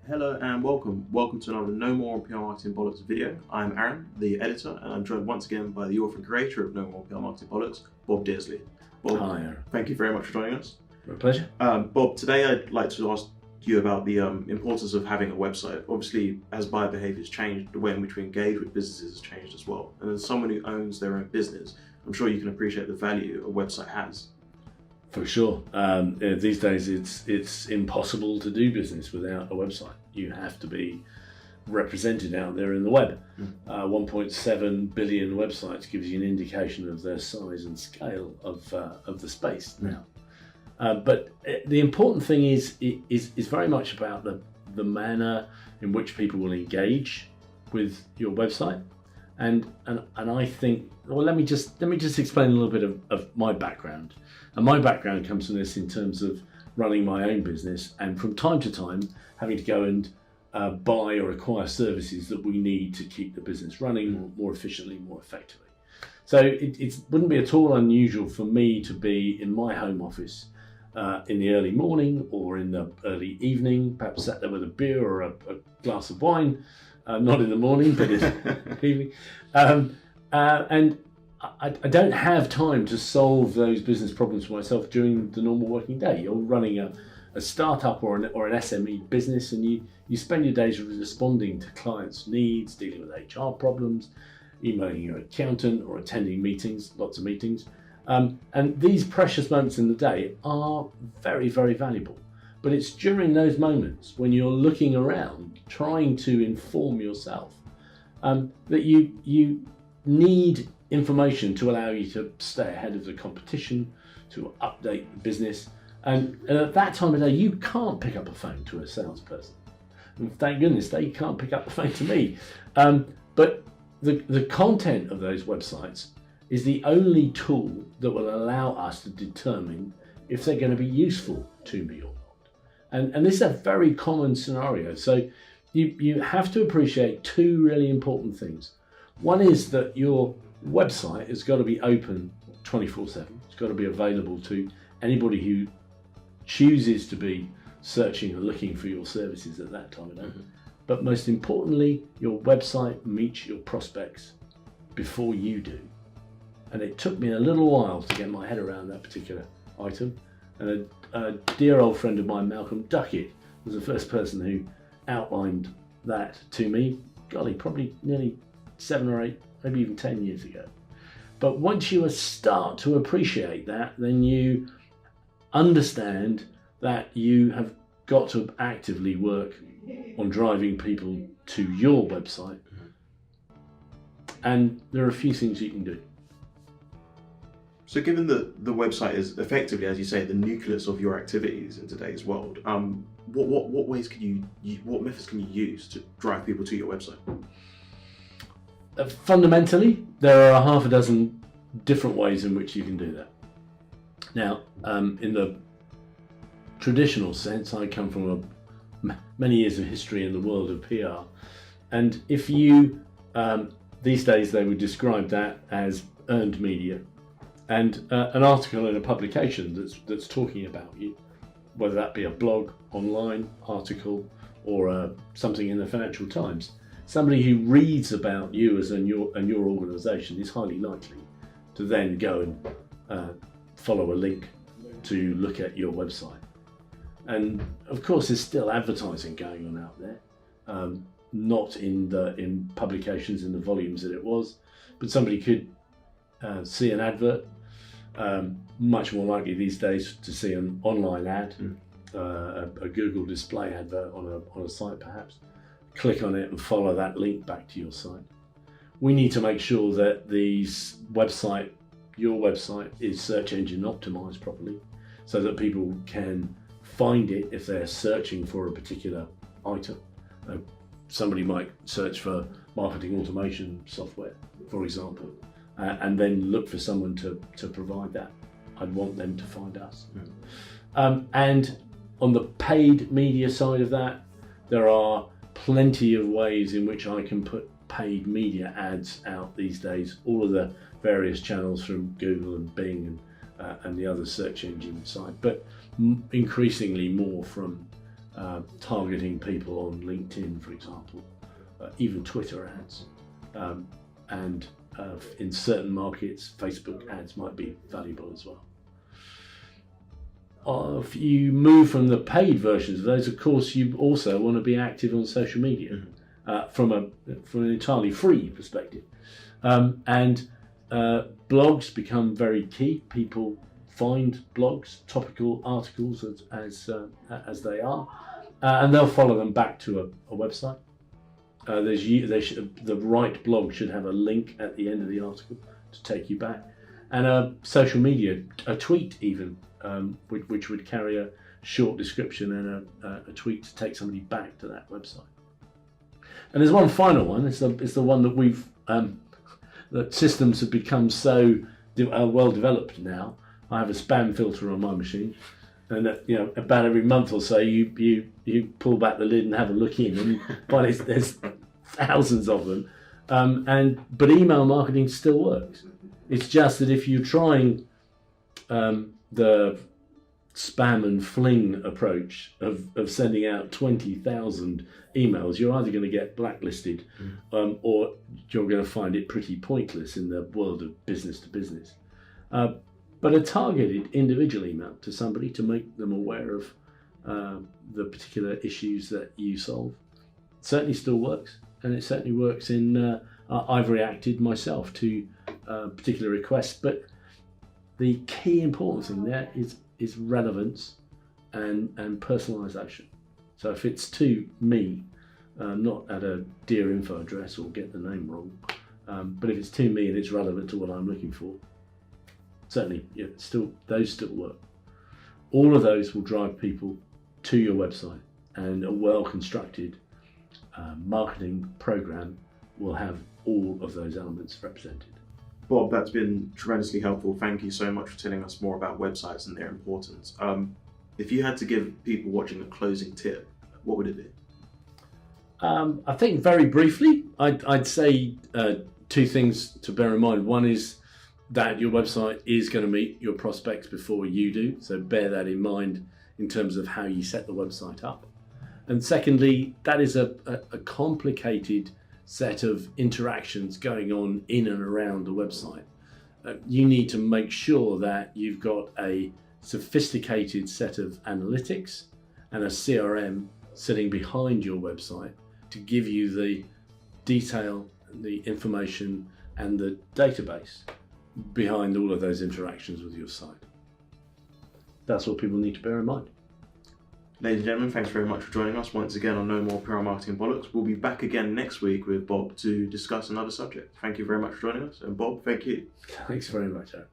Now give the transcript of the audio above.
Hello and welcome. Welcome to another No More on PR Marketing Bollocks video. I'm Aaron, the editor, and I'm joined once again by the author and creator of No More PR Marketing Bollocks, Bob Dearsley. Bob, Hi, Aaron. thank you very much for joining us. My pleasure. Bob, today I'd like to ask you about the importance of having a website. Obviously, as buyer behaviour has changed, the way in which we engage with businesses has changed as well. And as someone who owns their own business, I'm sure you can appreciate the value a website has. For sure. These days, it's impossible to do business without a website. You have to be represented out there in the web. 1.7 billion websites gives you an indication of their size and scale of the space now. But the important thing is very much about the manner in which people will engage with your website. And I think, well, let me just explain a little bit of my background. And my background comes from this in terms of running my own business, and from time to time having to go and buy or acquire services that we need to keep the business running more efficiently, more effectively. So it wouldn't be at all unusual for me to be in my home office in the early morning or in the early evening, perhaps sat there with a beer or a glass of wine. Not in the morning, but in the evening. And I don't have time to solve those business problems for myself during the normal working day. You're running a startup or an SME business, and you spend your days responding to clients' needs, dealing with HR problems, emailing your accountant or attending meetings, lots of meetings. And these precious moments in the day are very, very valuable. But it's during those moments when you're looking around, trying to inform yourself, that you need information to allow you to stay ahead of the competition, to update the business. And at that time of day, you can't pick up a phone to a salesperson. And thank goodness they can't pick up the phone to me. But the content of those websites is the only tool that will allow us to determine if they're going to be useful to me or not. And this is a very common scenario. So you have to appreciate two really important things. One is that your website has got to be open 24/7. It's got to be available to anybody who chooses to be searching and looking for your services at that time of day. But most importantly, your website meets your prospects before you do. And it took me a little while to get my head around that particular item. And a dear old friend of mine, Malcolm Duckett, was the first person who outlined that to me, golly, probably nearly 7 or 8, maybe even 10 years ago. But once you start to appreciate that, then you understand that you have got to actively work on driving people to your website. And there are a few things you can do. So given that the website is effectively, as you say, the nucleus of your activities in today's world, what ways what methods can you use to drive people to your website? Fundamentally, there are half a dozen different ways in which you can do that. Now, in the traditional sense, I come from many years of history in the world of PR, and if you, these days they would describe that as earned media. And an article in a publication that's talking about you, whether that be a blog, online article, or something in the Financial Times, somebody who reads about you and your organisation is highly likely to then go and follow a link to look at your website. And of course, there's still advertising going on out there, not in publications in the volumes that it was, but somebody could see an advert. Much more likely these days to see an online ad, a Google display advert on a site perhaps. Click on it and follow that link back to your site. We need to make sure that your website is search engine optimized properly so that people can find it if they're searching for a particular item. Somebody might search for marketing automation software, for example, and then look for someone to provide that. I'd want them to find us. And on the paid media side of that, there are plenty of ways in which I can put paid media ads out these days, all of the various channels from Google and Bing and the other search engine side, but increasingly more from targeting people on LinkedIn, for example, even Twitter ads, and in certain markets, Facebook ads might be valuable as well. If you move from the paid versions of those, of course, you also want to be active on social media from an entirely free perspective. And blogs become very key. People find blogs, topical articles as they are, and they'll follow them back to a website. The right blog should have a link at the end of the article to take you back, and a social media, a tweet even, which would carry a short description and a tweet to take somebody back to that website. And there's one final one. It's the one that we've that systems have become so well developed now. I have a spam filter on my machine, and about every month or so you pull back the lid and have a look in, and find there's thousands of them. But email marketing still works. It's just that if you're trying the spam and fling approach of sending out 20,000 emails, you're either going to get blacklisted or you're going to find it pretty pointless in the world of business to business. But a targeted individual email to somebody to make them aware of the particular issues that you solve certainly still works, and it certainly works in I've reacted myself to particular requests, but the key important thing there is relevance and personalisation. So if it's to me, not at a dear info address or get the name wrong, but if it's to me and it's relevant to what I'm looking for, certainly, those still work. All of those will drive people to your website, and a well-constructed marketing program will have all of those elements represented. Bob, that's been tremendously helpful. Thank you so much for telling us more about websites and their importance. If you had to give people watching a closing tip, what would it be? I think very briefly, I'd say two things to bear in mind. One is that your website is going to meet your prospects before you do, so bear that in mind in terms of how you set the website up. And secondly, that is a complicated set of interactions going on in and around the website. You need to make sure that you've got a sophisticated set of analytics and a CRM sitting behind your website to give you the detail, the information, and the database behind all of those interactions with your site. That's what people need to bear in mind. Ladies and gentlemen, thanks very much for joining us once again on No More PR Marketing Bollocks. We'll be back again next week with Bob to discuss another subject. Thank you very much for joining us. And Bob, thank you. Thanks very much, Aaron.